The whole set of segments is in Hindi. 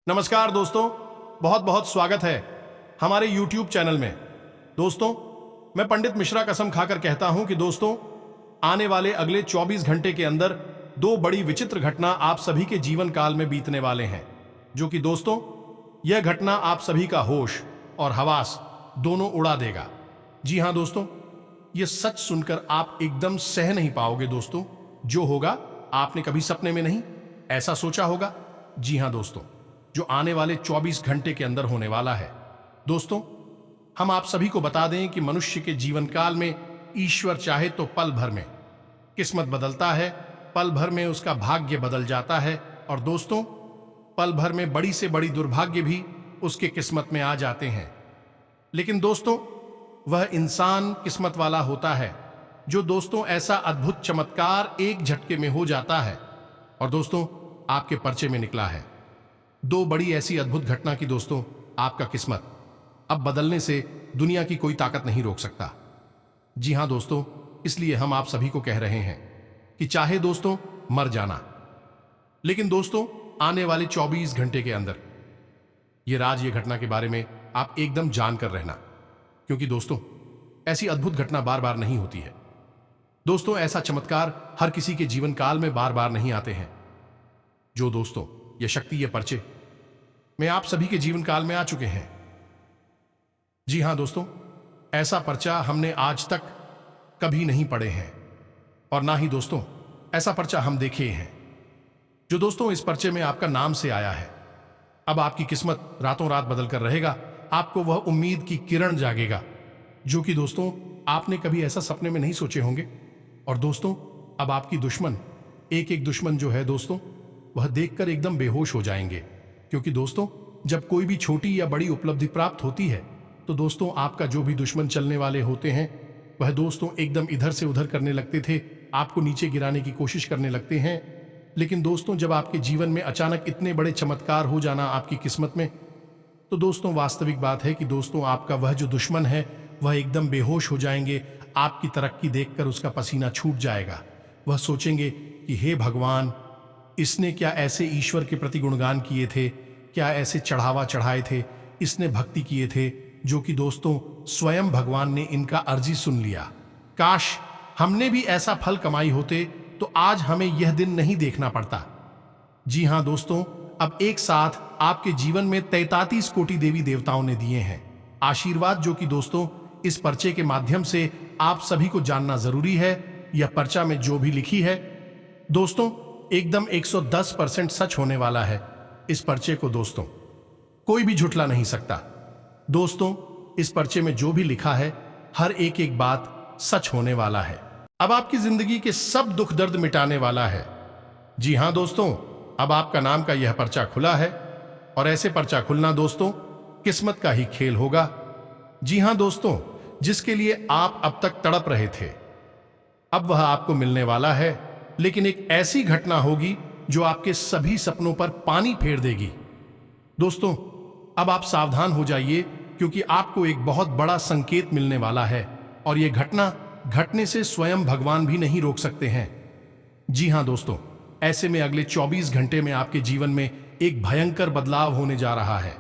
नमस्कार दोस्तों, बहुत बहुत स्वागत है हमारे YouTube चैनल में। दोस्तों, मैं पंडित मिश्रा कसम खाकर कहता हूं कि दोस्तों, आने वाले अगले 24 घंटे के अंदर दो बड़ी विचित्र घटना आप सभी के जीवन काल में बीतने वाले हैं, जो कि दोस्तों यह घटना आप सभी का होश और हवास दोनों उड़ा देगा। जी हां दोस्तों, यह सच सुनकर आप एकदम सह नहीं पाओगे दोस्तों। जो होगा आपने कभी सपने में नहीं ऐसा सोचा होगा। जी हां दोस्तों, जो आने वाले 24 घंटे के अंदर होने वाला है। दोस्तों, हम आप सभी को बता दें कि मनुष्य के जीवन काल में ईश्वर चाहे तो पल भर में किस्मत बदलता है, पल भर में उसका भाग्य बदल जाता है, और दोस्तों पल भर में बड़ी से बड़ी दुर्भाग्य भी उसके किस्मत में आ जाते हैं। लेकिन दोस्तों, वह इंसान किस्मत वाला होता है जो दोस्तों ऐसा अद्भुत चमत्कार एक झटके में हो जाता है, और दोस्तों आपके पर्चे में निकला है। दो बड़ी ऐसी अद्भुत घटना की दोस्तों आपका किस्मत अब बदलने से दुनिया की कोई ताकत नहीं रोक सकता। जी हां दोस्तों, इसलिए हम आप सभी को कह रहे हैं कि चाहे दोस्तों मर जाना, लेकिन दोस्तों आने वाले 24 घंटे के अंदर ये घटना के बारे में आप एकदम जानकर रहना, क्योंकि दोस्तों ऐसी अद्भुत घटना बार बार नहीं होती है। दोस्तों ऐसा चमत्कार हर किसी के जीवन काल में बार बार नहीं आते हैं। जो दोस्तों ये शक्ति, ये पर्चे में आप सभी के जीवन काल में आ चुके हैं। जी हां दोस्तों, ऐसा पर्चा हमने आज तक कभी नहीं पढ़े हैं, और ना ही दोस्तों ऐसा पर्चा हम देखे हैं। जो दोस्तों इस पर्चे में आपका नाम से आया है, अब आपकी किस्मत रातों रात बदल कर रहेगा। आपको वह उम्मीद की किरण जागेगा जो कि दोस्तों आपने कभी ऐसा सपने में नहीं सोचे होंगे। और दोस्तों अब आपकी दुश्मन, एक एक दुश्मन जो है दोस्तों, वह देखकर एकदम बेहोश हो जाएंगे, क्योंकि दोस्तों जब कोई भी छोटी या बड़ी उपलब्धि प्राप्त होती है तो दोस्तों आपका जो भी दुश्मन चलने वाले होते हैं वह दोस्तों एकदम इधर से उधर करने लगते थे, आपको नीचे गिराने की कोशिश करने लगते हैं। लेकिन दोस्तों जब आपके जीवन में अचानक इतने बड़े चमत्कार हो जाना आपकी किस्मत में, तो दोस्तों वास्तविक बात है कि दोस्तों आपका वह जो दुश्मन है वह एकदम बेहोश हो जाएंगे। आपकी तरक्की देखकर उसका पसीना छूट जाएगा। वह सोचेंगे कि हे भगवान, इसने क्या ऐसे ईश्वर के प्रति गुणगान किए थे, क्या ऐसे चढ़ावा चढ़ाए थे, इसने भक्ति किए थे, जो कि दोस्तों स्वयं भगवान ने इनका अर्जी सुन लिया। काश हमने भी ऐसा फल कमाई होते तो आज हमें यह दिन नहीं देखना पड़ता। जी हां दोस्तों, अब एक साथ आपके जीवन में 33 कोटि देवी देवताओं ने दिए हैं आशीर्वाद, जो कि दोस्तों इस पर्चे के माध्यम से आप सभी को जानना जरूरी है। यह पर्चा में जो भी लिखी है दोस्तों एकदम 110% सच होने वाला है। इस पर्चे को दोस्तों कोई भी झुठला नहीं सकता। दोस्तों इस पर्चे में जो भी लिखा है हर एक एक बात सच होने वाला है। अब आपकी जिंदगी के सब दुख दर्द मिटाने वाला है। जी हां दोस्तों, अब आपका नाम का यह पर्चा खुला है, और ऐसे पर्चा खुलना दोस्तों किस्मत का ही खेल होगा। जी हां दोस्तों, जिसके लिए आप अब तक तड़प रहे थे अब वह आपको मिलने वाला है। लेकिन एक ऐसी घटना होगी जो आपके सभी सपनों पर पानी फेर देगी। दोस्तों अब आप सावधान हो जाइए, क्योंकि आपको एक बहुत बड़ा संकेत मिलने वाला है, और यह घटना घटने से स्वयं भगवान भी नहीं रोक सकते हैं। जी हां दोस्तों, ऐसे में अगले 24 घंटे में आपके जीवन में एक भयंकर बदलाव होने जा रहा है।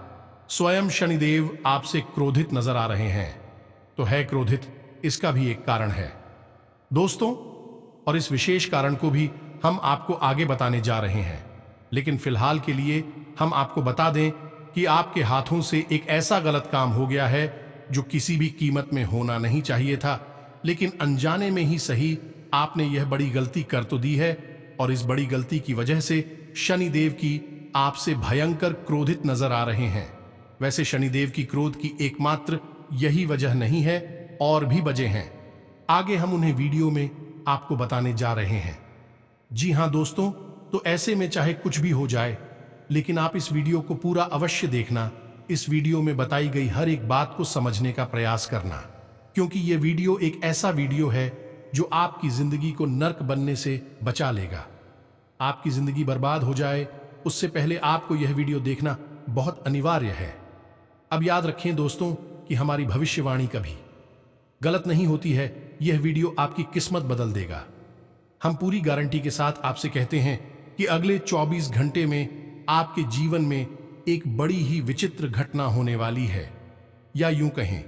स्वयं शनिदेव आपसे क्रोधित नजर आ रहे हैं। तो है क्रोधित, इसका भी एक कारण है दोस्तों, और इस विशेष कारण को भी हम आपको आगे बताने जा रहे हैं। लेकिन फिलहाल के लिए हम आपको बता दें कि आपके हाथों से एक ऐसा गलत काम हो गया है जो किसी भी कीमत में होना नहीं चाहिए था, लेकिन अनजाने में ही सही आपने यह बड़ी गलती कर तो दी है, और इस बड़ी गलती की वजह से शनिदेव की आपसे भयंकर क्रोधित नजर आ रहे हैं। वैसे शनिदेव की क्रोध की एकमात्र यही वजह नहीं है, और भी वजह हैं। आगे हम उन्हें वीडियो में आपको बताने जा रहे हैं। जी हां दोस्तों, तो ऐसे में चाहे कुछ भी हो जाए, लेकिन आप इस वीडियो को पूरा अवश्य देखना। इस वीडियो में बताई गई हर एक बात को समझने का प्रयास करना, क्योंकि यह वीडियो एक ऐसा वीडियो है जो आपकी जिंदगी को नर्क बनने से बचा लेगा। आपकी जिंदगी बर्बाद हो जाए उससे पहले आपको यह वीडियो देखना बहुत अनिवार्य है। अब याद रखें दोस्तों कि हमारी भविष्यवाणी कभी गलत नहीं होती है। यह वीडियो आपकी किस्मत बदल देगा। हम पूरी गारंटी के साथ आपसे कहते हैं कि अगले 24 घंटे में आपके जीवन में एक बड़ी ही विचित्र घटना होने वाली है, या यूं कहें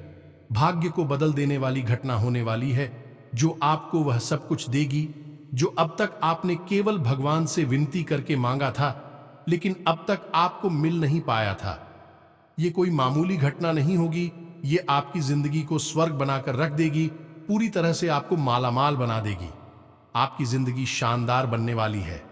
भाग्य को बदल देने वाली घटना होने वाली है, जो आपको वह सब कुछ देगी जो अब तक आपने केवल भगवान से विनती करके मांगा था, लेकिन अब तक आपको मिल नहीं पाया था। ये कोई मामूली घटना नहीं होगी, ये आपकी जिंदगी को स्वर्ग बनाकर रख देगी, पूरी तरह से आपको मालामाल बना देगी। आपकी जिंदगी शानदार बनने वाली है।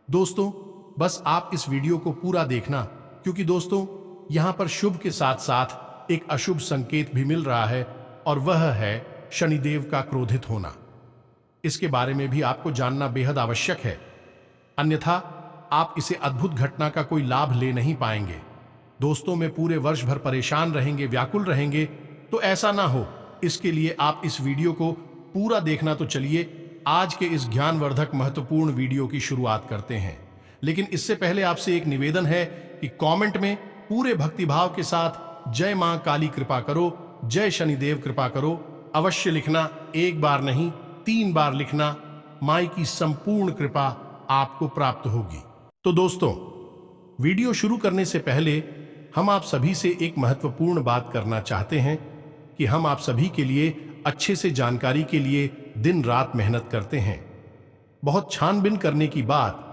दोस्तों, बस आप इस वीडियो को पूरा देखना, क्योंकि दोस्तों यहां पर शुभ के साथ साथ एक अशुभ संकेत भी मिल रहा है, और वह है शनिदेव का क्रोधित होना। इसके बारे में भी आपको जानना बेहद आवश्यक है, अन्यथा आप इसे अद्भुत घटना का कोई लाभ ले नहीं पाएंगे। दोस्तों, में पूरे वर्ष भर परेशान रहेंगे, व्याकुल रहेंगे, तो ऐसा ना हो, इसके लिए आप इस वीडियो को पूरा देखना। तो चलिए आज के इस ज्ञानवर्धक महत्वपूर्ण वीडियो की शुरुआत करते हैं। लेकिन इससे पहले आपसे एक निवेदन है कि कमेंट में पूरे भक्तिभाव के साथ जय मां काली कृपा करो, जय शनिदेव कृपा करो अवश्य लिखना। एक बार नहीं, 3 बार लिखना। माई की संपूर्ण कृपा आपको प्राप्त होगी। तो दोस्तों, वीडियो शुरू करने से पहले हम आप सभी से एक महत्वपूर्ण बात करना चाहते हैं कि हम आप सभी के लिए अच्छे से जानकारी के लिए दिन रात मेहनत करते हैं। बहुत छानबीन करने की बाद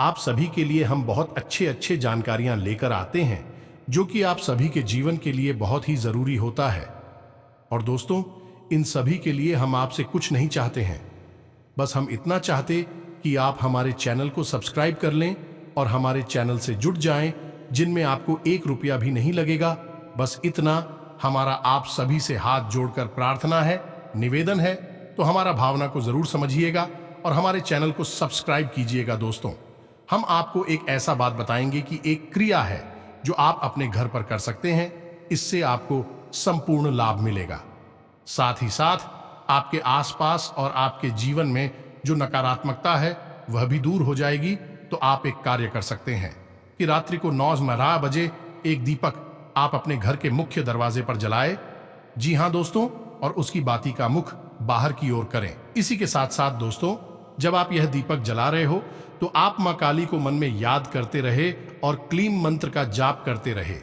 आप सभी के लिए हम बहुत अच्छे जानकारियां लेकर आते हैं, जो कि आप सभी के जीवन के लिए बहुत ही जरूरी होता है। और दोस्तों, इन सभी के लिए हम आपसे कुछ नहीं चाहते हैं, बस हम इतना चाहते कि आप हमारे चैनल को सब्सक्राइब कर लें और हमारे चैनल से जुड़ जाएं, जिनमें आपको 1 रुपया भी नहीं लगेगा। बस इतना हमारा आप सभी से हाथ जोड़कर प्रार्थना है, निवेदन है। तो हमारा भावना को जरूर समझिएगा और हमारे चैनल को सब्सक्राइब कीजिएगा। दोस्तों, हम आपको एक ऐसा बात बताएंगे कि एक क्रिया है जो आप अपने घर पर कर सकते हैं। इससे आपको संपूर्ण लाभ मिलेगा। साथ ही साथ आपके आसपास और आपके जीवन में जो नकारात्मकता है वह भी दूर हो जाएगी। तो आप एक कार्य कर सकते हैं कि रात्रि को 9:12 बजे एक दीपक आप अपने घर के मुख्य दरवाजे पर जलाएं। जी हां दोस्तों, और उसकी बाती का मुख बाहर की ओर करें। इसी के साथ साथ दोस्तों, जब आप यह दीपक जला रहे हो तो आप मां काली को मन में याद करते रहे और क्लीम मंत्र का जाप करते रहे।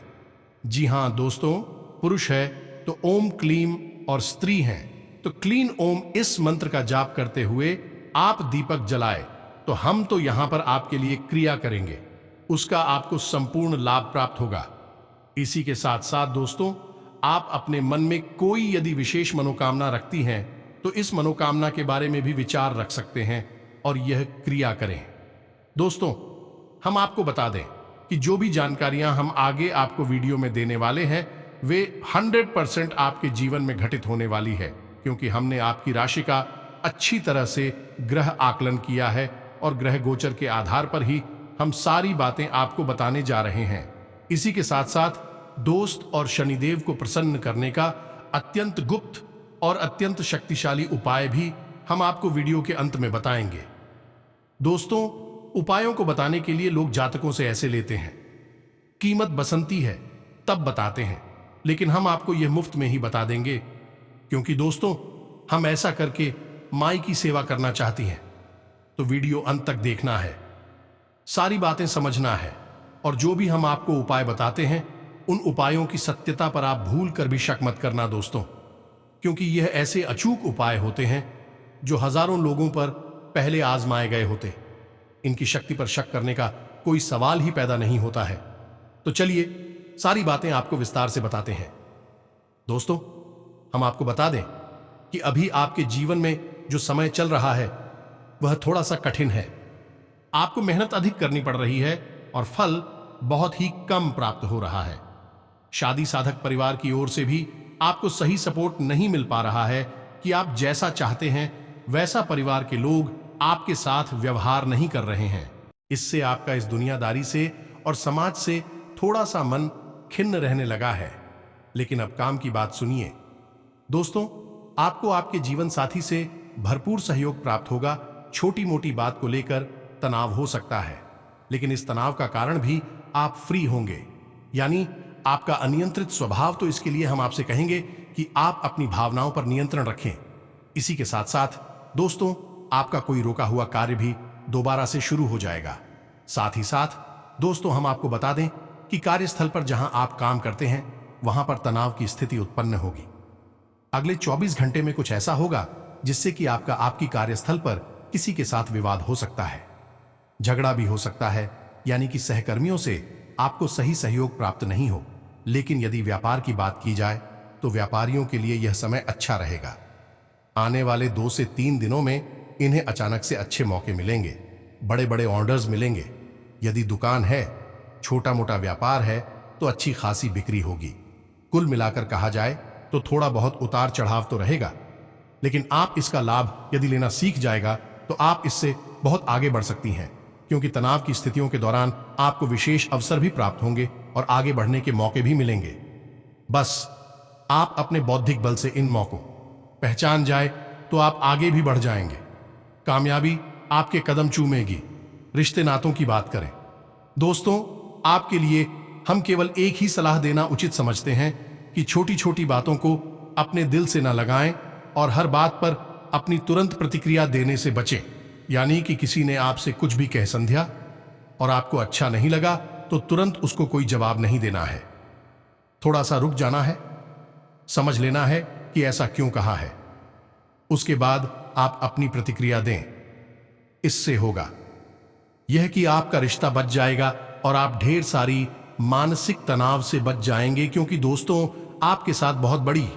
जी हां दोस्तों, पुरुष है तो ओम क्लीम, और स्त्री हैं तो क्लीन ओम, इस मंत्र का जाप करते हुए आप दीपक जलाए। तो हम तो यहां पर आपके लिए क्रिया करेंगे, उसका आपको संपूर्ण लाभ प्राप्त होगा। इसी के साथ साथ दोस्तों, आप अपने मन में कोई यदि विशेष मनोकामना रखती हैं तो इस मनोकामना के बारे में भी विचार रख सकते हैं और यह क्रिया करें। दोस्तों, हम आपको बता दें कि जो भी जानकारियां हम आगे आपको वीडियो में देने वाले हैं वे 100% आपके जीवन में घटित होने वाली है, क्योंकि हमने आपकी राशि का अच्छी तरह से ग्रह आकलन किया है और ग्रह गोचर के आधार पर ही हम सारी बातें आपको बताने जा रहे हैं। इसी के साथ साथ दोस्त और शनिदेव को प्रसन्न करने का अत्यंत गुप्त और अत्यंत शक्तिशाली उपाय भी हम आपको वीडियो के अंत में बताएंगे। दोस्तों, उपायों को बताने के लिए लोग जातकों से ऐसे लेते हैं, कीमत बसंती है तब बताते हैं, लेकिन हम आपको यह मुफ्त में ही बता देंगे, क्योंकि दोस्तों हम ऐसा करके माई की सेवा करना चाहती हैं। तो वीडियो अंत तक देखना है, सारी बातें समझना है, और जो भी हम आपको उपाय बताते हैं उन उपायों की सत्यता पर आप भूल कर भी शक मत करना दोस्तों, क्योंकि यह ऐसे अचूक उपाय होते हैं जो हजारों लोगों पर पहले आजमाए गए होते। इनकी शक्ति पर शक करने का कोई सवाल ही पैदा नहीं होता है। तो चलिए सारी बातें आपको विस्तार से बताते हैं। दोस्तों, हम आपको बता दें कि अभी आपके जीवन में जो समय चल रहा है वह थोड़ा सा कठिन है। आपको मेहनत अधिक करनी पड़ रही है और फल बहुत ही कम प्राप्त हो रहा है। शादी साधक परिवार की ओर से भी आपको सही सपोर्ट नहीं मिल पा रहा है कि आप जैसा चाहते हैं वैसा परिवार के लोग आपके साथ व्यवहार नहीं कर रहे हैं। इससे आपका इस दुनियादारी से और समाज से थोड़ा सा मन खिन्न रहने लगा है। लेकिन अब काम की बात सुनिए दोस्तों, आपको आपके जीवन साथी से भरपूर सहयोग प्राप्त होगा। छोटी मोटी बात को लेकर तनाव हो सकता है, लेकिन इस तनाव का कारण भी आप फ्री होंगे, यानी आपका अनियंत्रित स्वभाव। तो इसके लिए हम आपसे कहेंगे कि आप अपनी भावनाओं पर नियंत्रण रखें। इसी के साथ साथ दोस्तों, आपका कोई रोका हुआ कार्य भी दोबारा से शुरू हो जाएगा। साथ ही साथ दोस्तों, हम आपको बता दें कि कार्यस्थल पर जहां आप काम करते हैं वहां पर तनाव की स्थिति उत्पन्न होगी। अगले 24 घंटे में कुछ ऐसा होगा जिससे कि आपकी कार्यस्थल पर किसी के साथ विवाद हो सकता है, झगड़ा भी हो सकता है, यानी कि सहकर्मियों से आपको सही सहयोग प्राप्त नहीं हो। लेकिन यदि व्यापार की बात की जाए तो व्यापारियों के लिए यह समय अच्छा रहेगा। आने वाले 2 से 3 दिनों में इन्हें अचानक से अच्छे मौके मिलेंगे, बड़े बड़े ऑर्डर्स मिलेंगे। यदि दुकान है, छोटा मोटा व्यापार है तो अच्छी खासी बिक्री होगी। कुल मिलाकर कहा जाए तो थोड़ा बहुत उतार चढ़ाव तो रहेगा, लेकिन आप इसका लाभ यदि लेना सीख जाएगा तो आप इससे बहुत आगे बढ़ सकती हैं, क्योंकि तनाव की स्थितियों के दौरान आपको विशेष अवसर भी प्राप्त होंगे और आगे बढ़ने के मौके भी मिलेंगे। बस आप अपने बौद्धिक बल से इन मौकों पहचान जाए तो आप आगे भी बढ़ जाएंगे। कामयाबी आपके कदम चूमेगी। रिश्ते नातों की बात करें दोस्तों, आपके लिए हम केवल एक ही सलाह देना उचित समझते हैं कि छोटी छोटी बातों को अपने दिल से न लगाएं और हर बात पर अपनी तुरंत प्रतिक्रिया देने से बचें। यानी कि किसी ने आपसे कुछ भी कह समझा और आपको अच्छा नहीं लगा तो तुरंत उसको कोई जवाब नहीं देना है। थोड़ा सा रुक जाना है, समझ लेना है कि ऐसा क्यों कहा है, उसके बाद आप अपनी प्रतिक्रिया दें। इससे होगा यह कि आपका रिश्ता बच जाएगा और आप ढेर सारी मानसिक तनाव से बच जाएंगे, क्योंकि दोस्तों आपके साथ बहुत बड़ी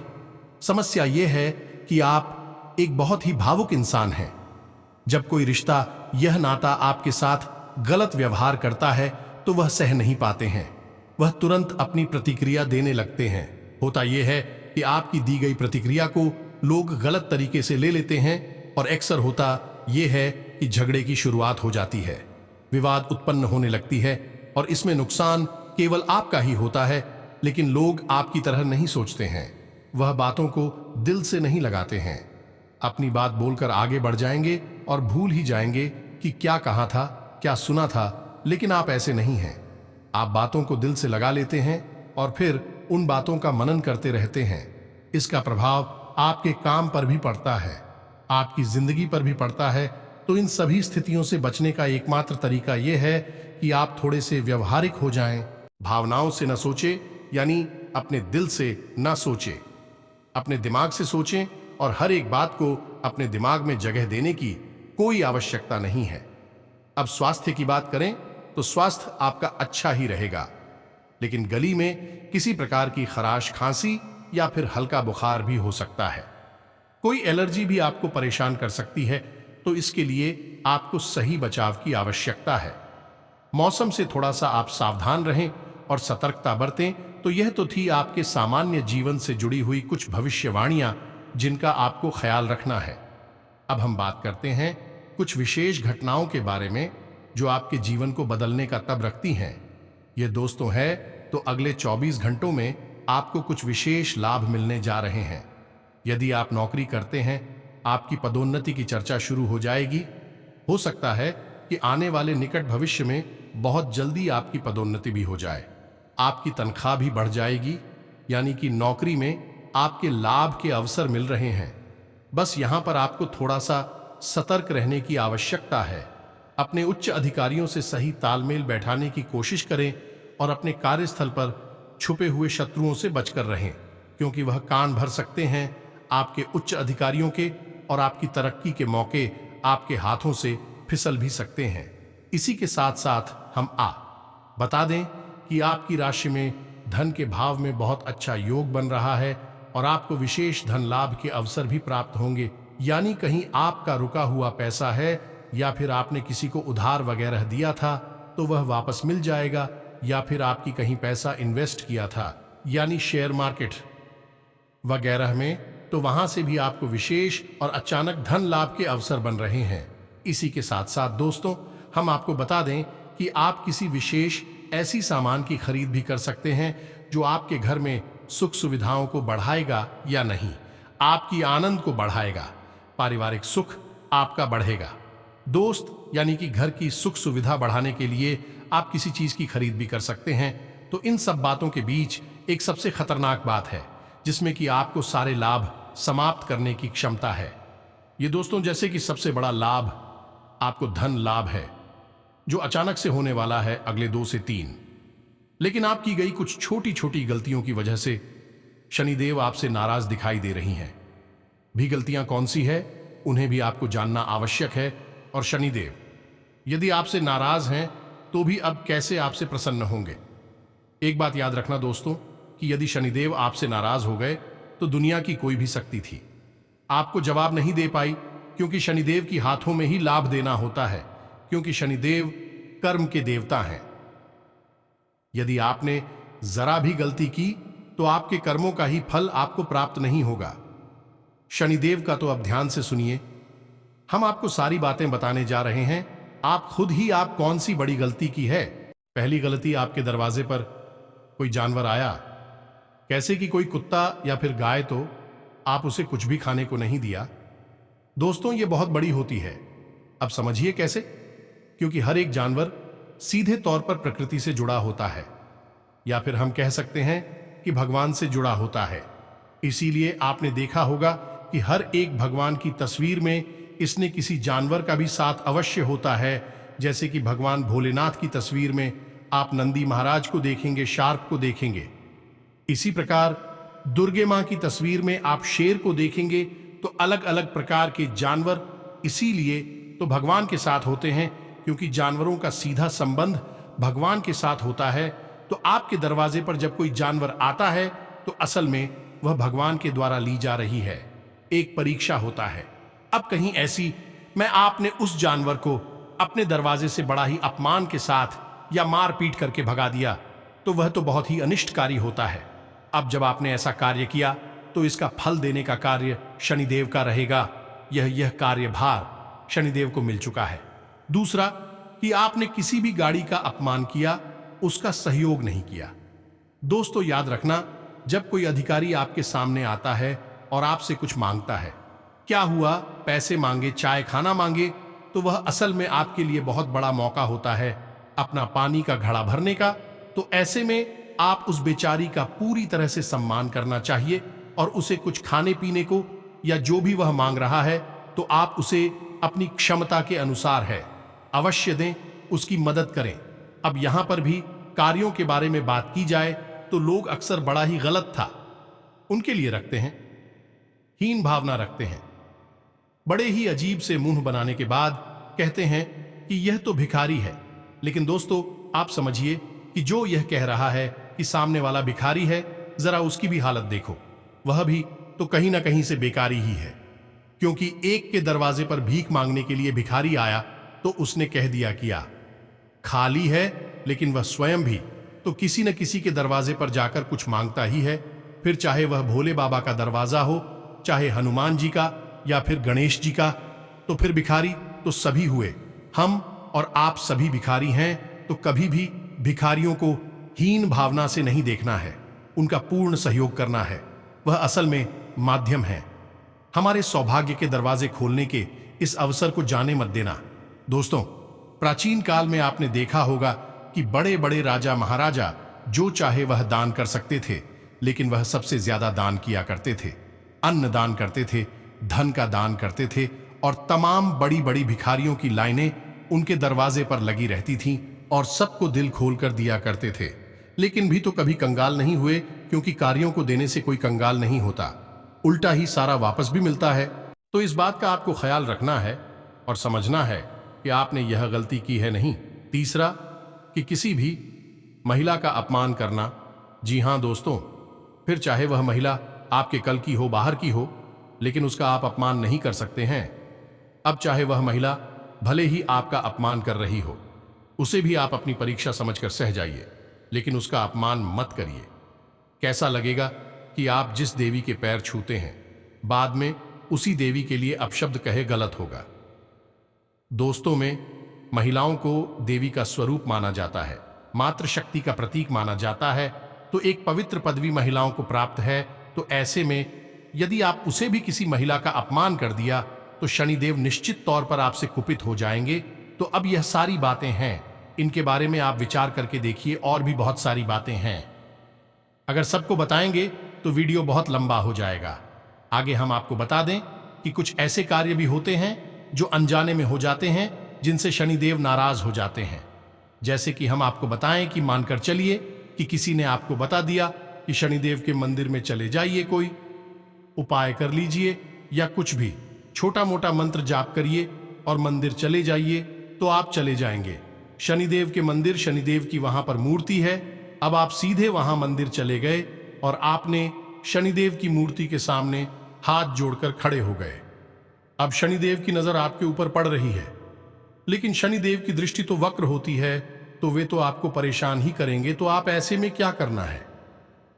समस्या यह है कि आप एक बहुत ही भावुक इंसान हैं। जब कोई रिश्ता यह नाता आपके साथ गलत व्यवहार करता है तो वह सह नहीं पाते हैं, वह तुरंत अपनी प्रतिक्रिया देने लगते हैं। होता यह है कि आपकी दी गई प्रतिक्रिया को लोग गलत तरीके से ले लेते हैं और अक्सर होता यह है कि झगड़े की शुरुआत हो जाती है, विवाद उत्पन्न होने लगती है और इसमें नुकसान केवल आपका ही होता है। लेकिन लोग आपकी तरह नहीं सोचते हैं, वह बातों को दिल से नहीं लगाते हैं, अपनी बात बोलकर आगे बढ़ जाएंगे और भूल ही जाएंगे कि क्या कहा था, क्या सुना था। लेकिन आप ऐसे नहीं हैं, आप बातों को दिल से लगा लेते हैं और फिर उन बातों का मनन करते रहते हैं। इसका प्रभाव आपके काम पर भी पड़ता है, आपकी जिंदगी पर भी पड़ता है। तो इन सभी स्थितियों से बचने का एकमात्र तरीका यह है कि आप थोड़े से व्यवहारिक हो जाएं, भावनाओं से न सोचें, यानी अपने दिल से न सोचें, अपने दिमाग से सोचें और हर एक बात को अपने दिमाग में जगह देने की कोई आवश्यकता नहीं है। अब स्वास्थ्य की बात करें तो स्वास्थ्य आपका अच्छा ही रहेगा, लेकिन गली में किसी प्रकार की खराश, खांसी या फिर हल्का बुखार भी हो सकता है। कोई एलर्जी भी आपको परेशान कर सकती है, तो इसके लिए आपको सही बचाव की आवश्यकता है। मौसम से थोड़ा सा आप सावधान रहें और सतर्कता बरतें। तो यह तो थी आपके सामान्य जीवन से जुड़ी हुई कुछ भविष्यवाणियां जिनका आपको ख्याल रखना है। अब हम बात करते हैं कुछ विशेष घटनाओं के बारे में जो आपके जीवन को बदलने का तब रखती हैं। ये दोस्तों है तो अगले 24 घंटों में आपको कुछ विशेष लाभ मिलने जा रहे हैं। यदि आप नौकरी करते हैं, आपकी पदोन्नति की चर्चा शुरू हो जाएगी। हो सकता है कि आने वाले निकट भविष्य में बहुत जल्दी आपकी पदोन्नति भी हो जाए, आपकी तनख्वाह भी बढ़ जाएगी, यानी कि नौकरी में आपके लाभ के अवसर मिल रहे हैं। बस यहां पर आपको थोड़ा सा सतर्क रहने की आवश्यकता है। अपने उच्च अधिकारियों से सही तालमेल बैठाने की कोशिश करें और अपने कार्यस्थल पर छुपे हुए शत्रुओं से बचकर रहें, क्योंकि वह कान भर सकते हैं आपके उच्च अधिकारियों के और आपकी तरक्की के मौके आपके हाथों से फिसल भी सकते हैं। इसी के साथ साथ हम बता दें कि आपकी राशि में धन के भाव में बहुत अच्छा योग बन रहा है और आपको विशेष धन लाभ के अवसर भी प्राप्त होंगे। यानी कहीं आपका रुका हुआ पैसा है या फिर आपने किसी को उधार वगैरह दिया था तो वह वापस मिल जाएगा, या फिर आपकी कहीं पैसा इन्वेस्ट किया था यानी शेयर मार्केट वगैरह में, तो वहां से भी आपको विशेष और अचानक धन लाभ के अवसर बन रहे हैं। इसी के साथ साथ दोस्तों हम आपको बता दें कि आप किसी विशेष ऐसी सामान की खरीद भी कर सकते हैं जो आपके घर में सुख सुविधाओं को बढ़ाएगा या नहीं, आपकी आनंद को बढ़ाएगा, पारिवारिक सुख आपका बढ़ेगा। दोस्त यानी कि घर की सुख सुविधा बढ़ाने के लिए आप किसी चीज की खरीद भी कर सकते हैं। तो इन सब बातों के बीच एक सबसे खतरनाक बात है जिसमें कि आपको सारे लाभ समाप्त करने की क्षमता है। ये दोस्तों जैसे कि सबसे बड़ा लाभ आपको धन लाभ है जो अचानक से होने वाला है अगले 2 से 3। लेकिन आपकी गई कुछ छोटी छोटी गलतियों की वजह से शनिदेव आपसे नाराज दिखाई दे रही हैं। भी गलतियां कौन सी है उन्हें भी आपको जानना आवश्यक है। और शनिदेव यदि आपसे नाराज हैं तो भी अब कैसे आपसे प्रसन्न होंगे। एक बात याद रखना दोस्तों कि यदि शनिदेव आपसे नाराज हो गए तो दुनिया की कोई भी शक्ति थी आपको जवाब नहीं दे पाई, क्योंकि शनिदेव की हाथों में ही लाभ देना होता है, क्योंकि शनिदेव कर्म के देवता हैं। यदि आपने जरा भी गलती की तो आपके कर्मों का ही फल आपको प्राप्त नहीं होगा। शनिदेव का तो अब ध्यान से सुनिए, हम आपको सारी बातें बताने जा रहे हैं। आप खुद ही आप कौन सी बड़ी गलती की है। पहली गलती, आपके दरवाजे पर कोई जानवर आया, कैसे कि कोई कुत्ता या फिर गाय, तो आप उसे कुछ भी खाने को नहीं दिया। दोस्तों ये बहुत बड़ी होती है। अब समझिए कैसे। क्योंकि हर एक जानवर सीधे तौर पर प्रकृति से जुड़ा होता है, या फिर हम कह सकते हैं कि भगवान से जुड़ा होता है। इसीलिए आपने देखा होगा कि हर एक भगवान की तस्वीर में इसने किसी जानवर का भी साथ अवश्य होता है। जैसे कि भगवान भोलेनाथ की तस्वीर में आप नंदी महाराज को देखेंगे, शार्क को देखेंगे। इसी प्रकार दुर्गे मां की तस्वीर में आप शेर को देखेंगे। तो अलग अलग प्रकार के जानवर इसीलिए तो भगवान के साथ होते हैं, क्योंकि जानवरों का सीधा संबंध भगवान के साथ होता है। तो आपके दरवाजे पर जब कोई जानवर आता है तो असल में वह भगवान के द्वारा ली जा रही है, एक परीक्षा होता है। अब कहीं ऐसी मैं आपने उस जानवर को अपने दरवाजे से बड़ा ही अपमान के साथ या मार पीट करके भगा दिया, तो वह तो बहुत ही अनिष्टकारी होता है। अब जब आपने ऐसा कार्य किया तो इसका फल देने का कार्य शनिदेव का रहेगा। यह कार्यभार शनिदेव को मिल चुका है। दूसरा कि आपने किसी भी गाड़ी का अपमान किया, उसका सहयोग नहीं किया। दोस्तों याद रखना, जब कोई अधिकारी आपके सामने आता है और आपसे कुछ मांगता है, क्या हुआ, पैसे मांगे, चाय खाना मांगे, तो वह असल में आपके लिए बहुत बड़ा मौका होता है अपना पानी का घड़ा भरने का। तो ऐसे में आप उस बेचारी का पूरी तरह से सम्मान करना चाहिए और उसे कुछ खाने पीने को या जो भी वह मांग रहा है तो आप उसे अपनी क्षमता के अनुसार है अवश्य दें, उसकी मदद करें। अब यहां पर भी कार्यों के बारे में बात की जाए तो लोग अक्सर बड़ा ही गलत था उनके लिए रखते हैं, हीन भावना रखते हैं। बड़े ही अजीब से मुंह बनाने के बाद कहते हैं कि यह तो भिखारी है। लेकिन दोस्तों आप समझिए कि जो यह कह रहा है कि सामने वाला भिखारी है, जरा उसकी भी हालत देखो, वह भी तो कहीं ना कहीं से बेकारी ही है। क्योंकि एक के दरवाजे पर भीख मांगने के लिए भिखारी आया तो उसने कह दिया किया खाली है, लेकिन वह स्वयं भी तो किसी न किसी के दरवाजे पर जाकर कुछ मांगता ही है। फिर चाहे वह भोले बाबा का दरवाजा हो, चाहे हनुमान जी का या फिर गणेश जी का, तो फिर भिखारी तो सभी हुए। हम और आप सभी भिखारी हैं, तो कभी भी भिखारियों को हीन भावना से नहीं देखना है, उनका पूर्ण सहयोग करना है। वह असल में माध्यम है। हमारे सौभाग्य के दरवाजे खोलने के इस अवसर को जाने मत देना। दोस्तों प्राचीन काल में आपने देखा होगा कि बड़े बड़े राजा महाराजा जो चाहे वह दान कर सकते थे, लेकिन वह सबसे ज्यादा दान किया करते थे, अन्न दान करते थे, धन का दान करते थे, और तमाम बड़ी बड़ी भिखारियों की लाइनें उनके दरवाजे पर लगी रहती थीं और सबको दिल खोलकर दिया करते थे। लेकिन भी तो कभी कंगाल नहीं हुए, क्योंकि कार्यों को देने से कोई कंगाल नहीं होता, उल्टा ही सारा वापस भी मिलता है। तो इस बात का आपको ख्याल रखना है और समझना है कि आपने यह गलती की है नहीं। तीसरा कि किसी भी महिला का अपमान करना। जी हाँ दोस्तों, फिर चाहे वह महिला आपके कल की हो, बाहर की हो, लेकिन उसका आप अपमान नहीं कर सकते हैं। अब चाहे वह महिला भले ही आपका अपमान कर रही हो, उसे भी आप अपनी परीक्षा समझकर सह जाइए, लेकिन उसका अपमान मत करिए। कैसा लगेगा कि आप जिस देवी के पैर छूते हैं, बाद में उसी देवी के लिए अपशब्द कहे, गलत होगा। दोस्तों में महिलाओं को देवी का स्वरूप माना जाता है, मातृ शक्ति का प्रतीक माना जाता है, तो एक पवित्र पदवी महिलाओं को प्राप्त है। तो ऐसे में यदि आप उसे भी किसी महिला का अपमान कर दिया तो शनिदेव निश्चित तौर पर आपसे कुपित हो जाएंगे। तो अब यह सारी बातें हैं, इनके बारे में आप विचार करके देखिए, और भी बहुत सारी बातें हैं। अगर सबको बताएंगे तो वीडियो बहुत लंबा हो जाएगा। आगे हम आपको बता दें कि कुछ ऐसे कार्य भी होते हैं जो अनजाने में हो जाते हैं, जिनसे शनिदेव नाराज हो जाते हैं। जैसे कि हम आपको बताएं कि मानकर चलिए कि किसी ने आपको बता दिया कि शनिदेव के मंदिर में चले जाइए, कोई उपाय कर लीजिए या कुछ भी छोटा मोटा मंत्र जाप करिए और मंदिर चले जाइए, तो आप चले जाएंगे। शनिदेव के मंदिर, शनिदेव की वहां पर मूर्ति है। अब आप सीधे वहां मंदिर चले गए और आपने शनिदेव की मूर्ति के सामने हाथ जोड़कर खड़े हो गए। अब शनिदेव की नजर आपके ऊपर पड़ रही है, लेकिन शनिदेव की दृष्टि तो वक्र होती है, तो वे तो आपको परेशान ही करेंगे। तो आप ऐसे में क्या करना है?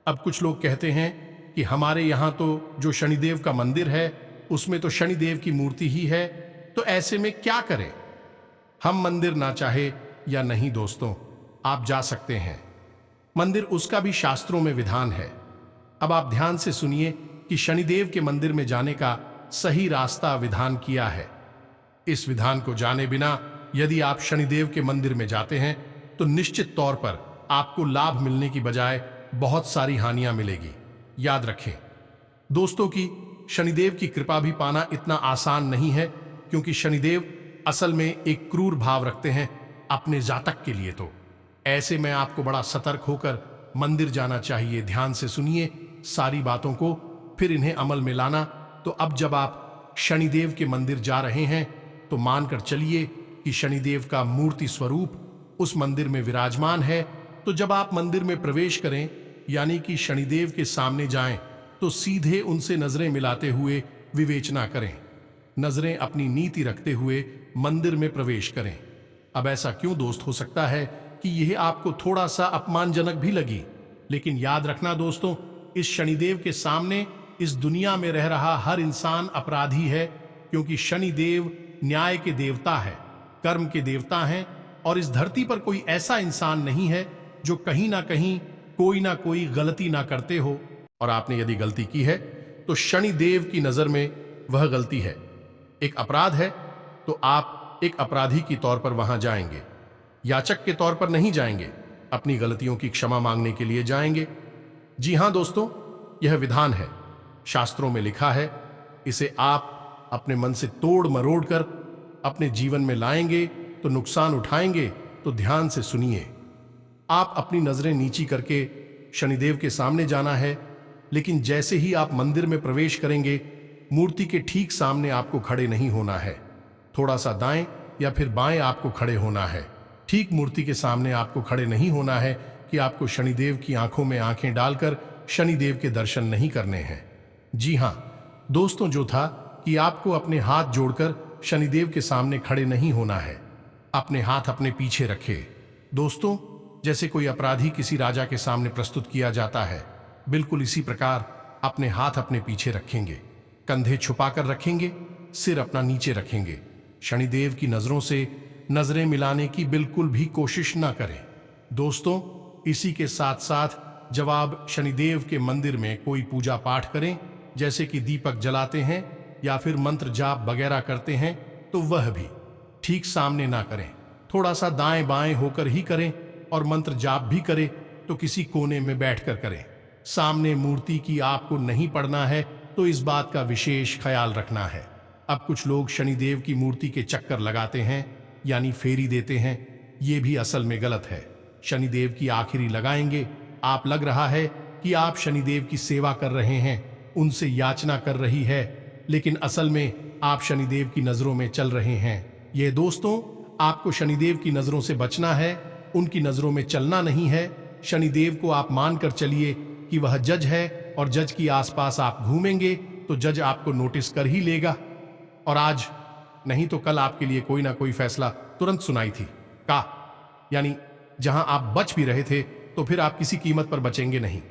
अब कुछ लोग कहते हैं कि हमारे यहाँ तो जो शनिदेव का मंदिर है उसमें तो शनिदेव की मूर्ति ही है, तो ऐसे में क्या करें? हम मंदिर ना चाहे या नहीं दोस्तों, आप जा सकते हैं मंदिर, उसका भी शास्त्रों में विधान है। अब आप ध्यान से सुनिए कि शनिदेव के मंदिर में जाने का सही रास्ता विधान किया है। इस विधान को जाने बिना यदि आप शनिदेव के मंदिर में जाते हैं तो निश्चित तौर पर आपको लाभ मिलने की बजाय बहुत सारी हानियां मिलेगी। याद रखें दोस्तों कि शनिदेव की कृपा भी पाना इतना आसान नहीं है, क्योंकि शनिदेव असल में एक क्रूर भाव रखते हैं अपने जातक के लिए। तो ऐसे में आपको बड़ा सतर्क होकर मंदिर जाना चाहिए। ध्यान से सुनिए सारी बातों को, फिर इन्हें अमल में लाना। तो अब जब आप शनिदेव के मंदिर जा रहे हैं तो मानकर चलिए कि शनिदेव का मूर्ति स्वरूप उस मंदिर में विराजमान है। तो जब आप मंदिर में प्रवेश करें, यानी कि शनिदेव के सामने जाएं, तो सीधे उनसे नजरें मिलाते हुए विवेचना करें। नजरें अपनी नीति रखते हुए मंदिर में प्रवेश करें। अब ऐसा क्यों दोस्त हो सकता है कि यह आपको थोड़ा सा अपमानजनक भी लगी, लेकिन याद रखना दोस्तों, इस शनिदेव के सामने इस दुनिया में रह रहा हर इंसान अपराधी है, क्योंकि शनिदेव न्याय के देवता है, कर्म के देवता हैं, और इस धरती पर कोई ऐसा इंसान नहीं है जो कहीं ना कहीं कोई ना कोई गलती ना करते हो। और आपने यदि गलती की है तो शनिदेव की नजर में वह गलती है, एक अपराध है, तो आप एक अपराधी की तौर पर वहां जाएंगे, याचक के तौर पर नहीं जाएंगे, अपनी गलतियों की क्षमा मांगने के लिए जाएंगे। जी हां दोस्तों, यह विधान है, शास्त्रों में लिखा है। इसे आप अपने मन से तोड़ मरोड़ कर अपने जीवन में लाएंगे तो नुकसान उठाएंगे। तो ध्यान से सुनिए, आप अपनी नजरें नीची करके शनिदेव के सामने जाना है, लेकिन जैसे ही आप मंदिर में प्रवेश करेंगे, मूर्ति के ठीक सामने आपको खड़े नहीं होना है, थोड़ा सा दाएं या फिर बाएं आपको खड़े होना है। ठीक मूर्ति के सामने आपको खड़े नहीं होना है कि आपको शनिदेव की आंखों में आंखें डालकर शनिदेव के दर्शन नहीं करने हैं। जी हां दोस्तों, जो था कि आपको अपने हाथ जोड़कर शनिदेव के सामने खड़े नहीं होना है, अपने हाथ अपने पीछे रखे। दोस्तों, जैसे कोई अपराधी किसी राजा के सामने प्रस्तुत किया जाता है, बिल्कुल इसी प्रकार अपने हाथ अपने पीछे रखेंगे, कंधे छुपाकर रखेंगे, सिर अपना नीचे रखेंगे। शनिदेव की नजरों से नजरें मिलाने की बिल्कुल भी कोशिश ना करें। दोस्तों, इसी के साथ साथ जब आप शनिदेव के मंदिर में कोई पूजा पाठ करें, जैसे कि दीपक जलाते हैं या फिर मंत्र जाप वगैरह करते हैं, तो वह भी ठीक सामने ना करें, थोड़ा सा दाएं बाएं होकर ही करें। और मंत्र जाप भी करें तो किसी कोने में बैठकर करें, सामने मूर्ति की आपको नहीं पड़ना है, तो इस बात का विशेष ख्याल रखना है। अब कुछ लोग शनिदेव की मूर्ति के चक्कर लगाते हैं, यानी फेरी देते हैं, ये भी असल में गलत है। शनिदेव की आखिरी लगाएंगे, आप लग रहा है कि आप शनिदेव की सेवा कर रहे हैं, उनसे याचना कर रही है, लेकिन असल में आप शनिदेव की नजरों में चल रहे हैं। ये दोस्तों, आपको शनिदेव की नजरों से बचना है, उनकी नजरों में चलना नहीं है। शनिदेव को आप मानकर चलिए कि वह जज है, और जज की आसपास आप घूमेंगे तो जज आपको नोटिस कर ही लेगा, और आज नहीं तो कल आपके लिए कोई ना कोई फैसला तुरंत सुनाई थी का, यानी जहां आप बच भी रहे थे तो फिर आप किसी कीमत पर बचेंगे नहीं।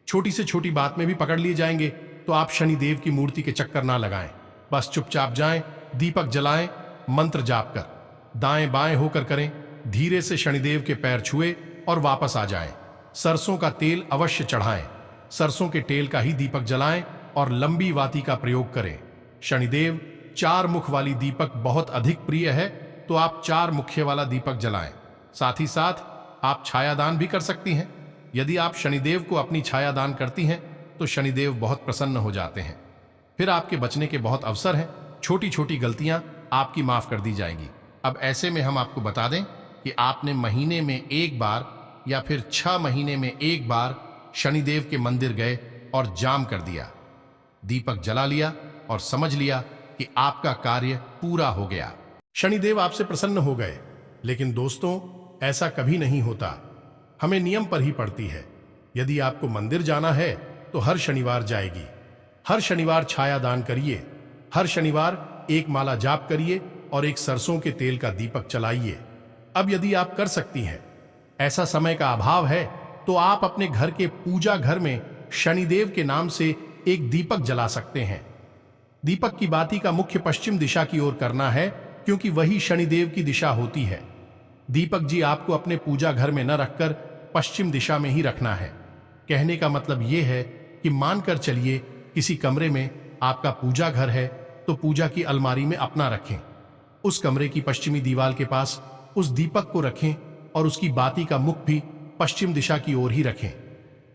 छोटी से छोटी बात में भी पकड़ लिए जाएंगे, तो आप शनिदेव की मूर्ति के चक्कर ना लगाएं, बस चुपचाप जाएं, दीपक जलाएं, मंत्र जाप कर दाएं बाएं होकर करें, धीरे से शनिदेव के पैर छुए और वापस आ जाएं। सरसों का तेल अवश्य चढ़ाएं, सरसों के तेल का ही दीपक जलाएं और लंबी वाती का प्रयोग करें। शनिदेव 4 मुख वाली दीपक बहुत अधिक प्रिय है, तो आप 4 मुख्य वाला दीपक जलाएं। साथ ही साथ आप छायादान भी कर सकती हैं। यदि आप शनिदेव को अपनी छायादान करती हैं तो शनिदेव बहुत प्रसन्न हो जाते हैं, फिर आपके बचने के बहुत अवसर हैं। छोटी छोटी गलतियां आपकी माफ कर दी जाएंगी। अब ऐसे में हम आपको बता दें कि आपने महीने में एक बार या फिर 6 महीने में एक बार शनिदेव के मंदिर गए और जाम कर दिया, दीपक जला लिया और समझ लिया कि आपका कार्य पूरा हो गया, शनिदेव आपसे प्रसन्न हो गए। लेकिन दोस्तों, ऐसा कभी नहीं होता। हमें नियम पर ही पड़ती है। यदि आपको मंदिर जाना है तो हर शनिवार जाएगी। हर शनिवार छाया दान करिए, हर शनिवार एक माला जाप करिए और एक सरसों के तेल का दीपक जलाइए। अब यदि आप कर सकती हैं, ऐसा समय का अभाव है, तो आप अपने घर के पूजा घर में शनिदेव के नाम से एक दीपक जला सकते हैं। दीपक की बाती का मुख्य पश्चिम दिशा की ओर करना है, क्योंकि वही शनिदेव की दिशा होती है। दीपक जी आपको अपने पूजा घर में न रखकर पश्चिम दिशा में ही रखना है। कहने का मतलब यह है कि मानकर चलिए किसी कमरे में आपका पूजा घर है, तो पूजा की अलमारी में अपना रखें। उस कमरे की पश्चिमी दीवार के पास उस दीपक को रखें और उसकी बाती का मुख भी पश्चिम दिशा की ओर ही रखें।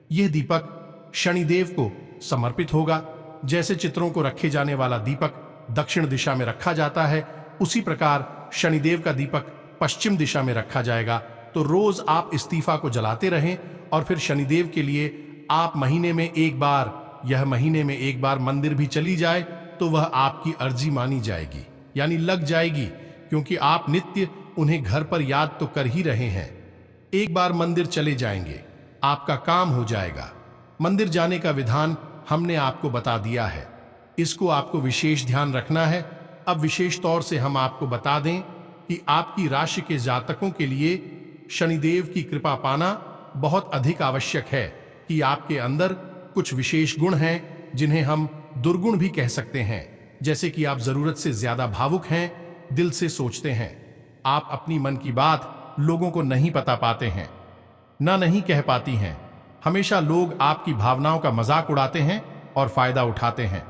यह दीपक शनिदेव को समर्पित होगा। जैसे चित्रों को रखे जाने वाला दीपक दक्षिण दिशा में रखा जाता है, उसी प्रकार शनिदेव का दीपक पश्चिम दिशा में रखा जाएगा। तो रोज आप इस्तीफा को जलाते रहें और फिर शनिदेव के लिए आप महीने में एक बार, यह महीने में एक बार मंदिर भी चली जाए तो वह आपकी अर्जी मानी जाएगी, यानी लग जाएगी, क्योंकि आप नित्य उन्हें घर पर याद तो कर ही रहे हैं। एक बार मंदिर चले जाएंगे, आपका काम हो जाएगा। मंदिर जाने का विधान हमने आपको बता दिया है, इसको आपको विशेष ध्यान रखना है। अब विशेष तौर से हम आपको बता दें कि आपकी राशि के जातकों के लिए शनिदेव की कृपा पाना बहुत अधिक आवश्यक है कि आपके अंदर कुछ विशेष गुण हैं जिन्हें हम दुर्गुण भी कह सकते हैं। जैसे कि आप जरूरत से ज्यादा भावुक हैं, दिल से सोचते हैं, आप अपनी मन की बात लोगों को नहीं बता पाते हैं, ना नहीं कह पाती हैं। हमेशा लोग आपकी भावनाओं का मजाक उड़ाते हैं और फायदा उठाते हैं।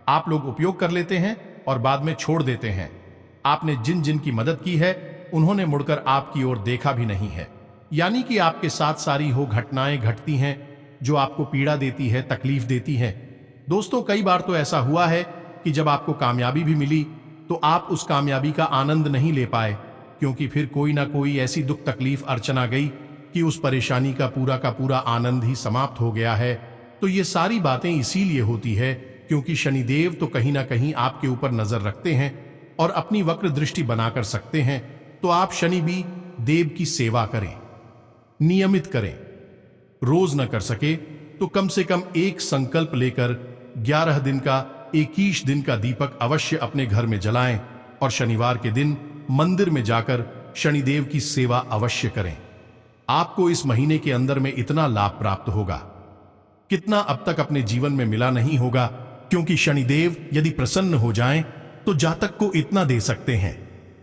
आप लोग उपयोग कर लेते हैं और बाद में छोड़ देते हैं। आपने जिन जिन की मदद की है, उन्होंने मुड़कर आपकी ओर देखा भी नहीं है। यानी कि आपके साथ सारी हो घटनाएं घटती हैं जो आपको पीड़ा देती है, तकलीफ देती है। दोस्तों, कई बार तो ऐसा हुआ है कि जब आपको कामयाबी भी मिली तो आप उस कामयाबी का आनंद नहीं ले पाए, क्योंकि फिर कोई ना कोई ऐसी दुख तकलीफ अड़चन आ गई कि उस परेशानी का पूरा आनंद ही समाप्त हो गया है। तो ये सारी बातें इसीलिए होती है क्योंकि शनिदेव तो कहीं ना कहीं आपके ऊपर नजर रखते हैं और अपनी वक्र दृष्टि बनाकर सकते हैं। तो आप शनि भी देव की सेवा करें, नियमित करें। रोज न कर सके तो कम से कम एक संकल्प लेकर 11 दिन का 21 दिन का दीपक अवश्य अपने घर में जलाएं और शनिवार के दिन मंदिर में जाकर शनिदेव की सेवा अवश्य करें। आपको इस महीने के अंदर में इतना लाभ प्राप्त होगा, कितना अब तक अपने जीवन में मिला नहीं होगा, क्योंकि शनिदेव यदि प्रसन्न हो जाएं तो जातक को इतना दे सकते हैं,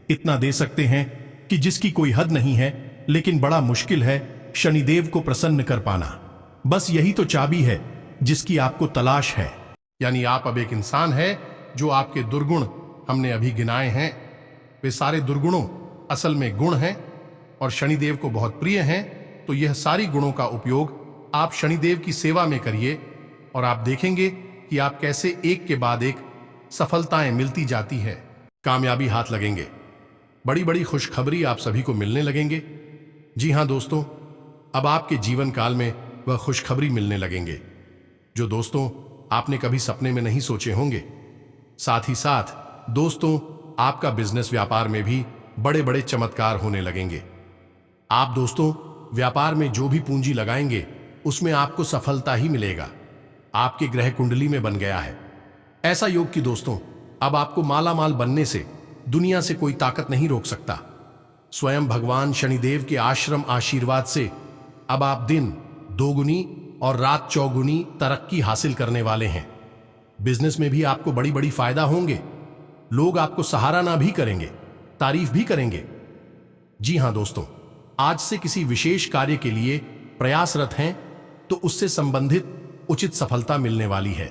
इतना दे सकते हैं कि जिसकी कोई हद नहीं है। लेकिन बड़ा मुश्किल है शनिदेव को प्रसन्न कर पाना। बस यही तो चाबी है जिसकी आपको तलाश है। यानी आप अब एक इंसान है जो आपके दुर्गुण हमने अभी गिनाए हैं, वे सारे दुर्गुणों असल में गुण हैं और शनिदेव को बहुत प्रिय हैं। तो यह सारी गुणों का उपयोग आप शनिदेव की सेवा में करिए और आप देखेंगे कि आप कैसे एक के बाद एक सफलताएं मिलती जाती है, कामयाबी हाथ लगेंगे, बड़ी बड़ी खुशखबरी आप सभी को मिलने लगेंगे। जी हां दोस्तों, अब आपके जीवन काल में वह खुशखबरी मिलने लगेंगे जो दोस्तों आपने कभी सपने में नहीं सोचे होंगे। साथ ही साथ दोस्तों, आपका बिजनेस व्यापार में भी बड़े बड़े चमत्कार होने लगेंगे। आप दोस्तों व्यापार में जो भी पूंजी लगाएंगे उसमें आपको सफलता ही मिलेगा। आपके ग्रह कुंडली में बन गया है ऐसा योग कि दोस्तों अब आपको मालामाल बनने से दुनिया से कोई ताकत नहीं रोक सकता। स्वयं भगवान शनिदेव के आश्रम आशीर्वाद से अब आप दिन दोगुनी और रात चौगुनी तरक्की हासिल करने वाले हैं। बिजनेस में भी आपको बड़ी बड़ी फायदा होंगे। लोग आपको सराहना भी करेंगे, तारीफ भी करेंगे। जी हां दोस्तों, आज से किसी विशेष कार्य के लिए प्रयासरत हैं तो उससे संबंधित उचित सफलता मिलने वाली है।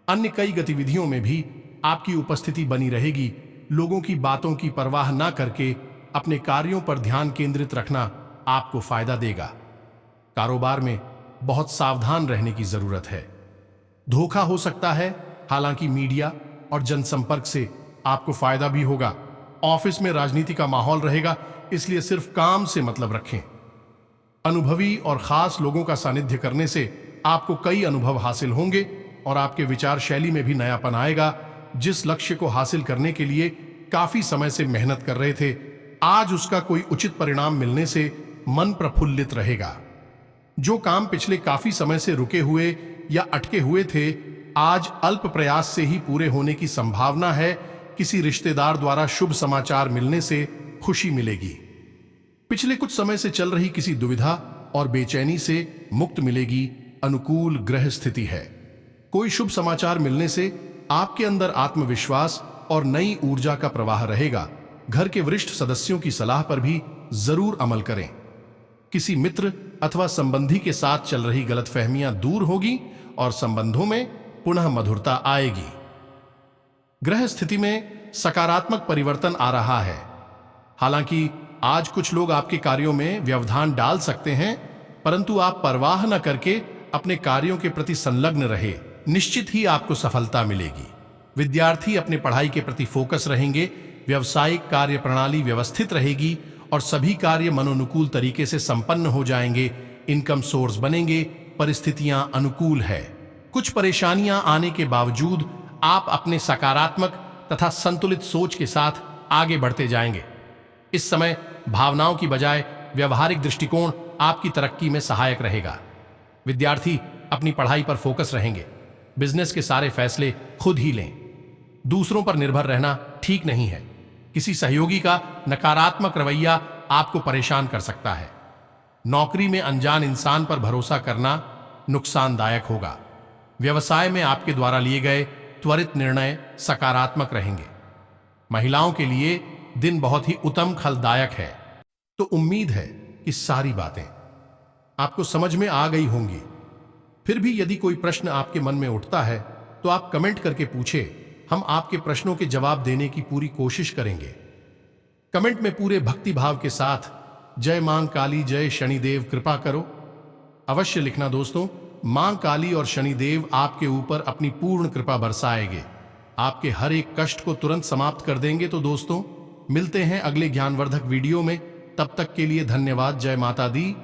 अन्य कई गतिविधियों में भी आपकी उपस्थिति बनी रहेगी। लोगों की बातों की परवाह ना करके अपने कार्यों पर ध्यान केंद्रित रखना आपको फायदा देगा। कारोबार में बहुत सावधान रहने की जरूरत है। धोखा हो सकता है, हालांकि मीडिया और जनसंपर्क से आपको फायदा भी होगा। ऑफिस में राजनीति का माहौल रहेगा, इसलिए सिर्फ काम से मतलब रखें। अनुभवी और खास लोगों का सानिध्य करने से आपको कई अनुभव हासिल होंगे और आपके विचार शैली में भी नयापन आएगा। जिस लक्ष्य को हासिल करने के लिए काफी समय से मेहनत कर रहे थे, आज उसका कोई उचित परिणाम मिलने से मन प्रफुल्लित रहेगा। जो काम पिछले काफी समय से रुके हुए या अटके हुए थे, आज अल्प प्रयास से ही पूरे होने की संभावना है। किसी रिश्तेदार द्वारा शुभ समाचार मिलने से खुशी मिलेगी। पिछले कुछ समय से चल रही किसी दुविधा और बेचैनी से मुक्त मिलेगी। अनुकूल ग्रह स्थिति है। कोई शुभ समाचार मिलने से आपके अंदर आत्मविश्वास और नई ऊर्जा का प्रवाह रहेगा। घर के वरिष्ठ सदस्यों की सलाह पर भी जरूर अमल करें। किसी मित्र अथवा संबंधी के साथ चल रही गलतफहमियां दूर होगी और संबंधों में पुनः मधुरता आएगी। ग्रह स्थिति में सकारात्मक परिवर्तन आ रहा है। हालांकि आज कुछ लोग आपके कार्यों में व्यवधान डाल सकते हैं, परंतु आप परवाह न करके अपने कार्यों के प्रति संलग्न रहे। निश्चित ही आपको सफलता मिलेगी। विद्यार्थी अपने पढ़ाई के प्रति फोकस रहेंगे। व्यवसायिक कार्य प्रणाली व्यवस्थित रहेगी और सभी कार्य मनोनुकूल तरीके से संपन्न हो जाएंगे। इनकम सोर्स बनेंगे। परिस्थितियां अनुकूल है। कुछ परेशानियां आने के बावजूद आप अपने सकारात्मक तथा संतुलित सोच के साथ आगे बढ़ते जाएंगे। इस समय भावनाओं की बजाय व्यवहारिक दृष्टिकोण आपकी तरक्की में सहायक रहेगा। विद्यार्थी अपनी पढ़ाई पर फोकस रहेंगे। बिजनेस के सारे फैसले खुद ही लें। दूसरों पर निर्भर रहना ठीक नहीं है। किसी सहयोगी का नकारात्मक रवैया आपको परेशान कर सकता है। नौकरी में अनजान इंसान पर भरोसा करना नुकसानदायक होगा। व्यवसाय में आपके द्वारा लिए गए त्वरित निर्णय सकारात्मक रहेंगे। महिलाओं के लिए दिन बहुत ही उत्तम फलदायक है। तो उम्मीद है कि सारी बातें आपको समझ में आ गई होंगी। फिर भी यदि कोई प्रश्न आपके मन में उठता है तो आप कमेंट करके पूछे। हम आपके प्रश्नों के जवाब देने की पूरी कोशिश करेंगे। कमेंट में पूरे भक्ति भाव के साथ जय मां काली, जय शनिदेव, कृपा करो अवश्य लिखना दोस्तों। मां काली और शनिदेव आपके ऊपर अपनी पूर्ण कृपा बरसाएंगे। आपके हर एक कष्ट को तुरंत समाप्त कर देंगे। तो दोस्तों मिलते हैं अगले ज्ञानवर्धक वीडियो में। तब तक के लिए धन्यवाद। जय माता दी।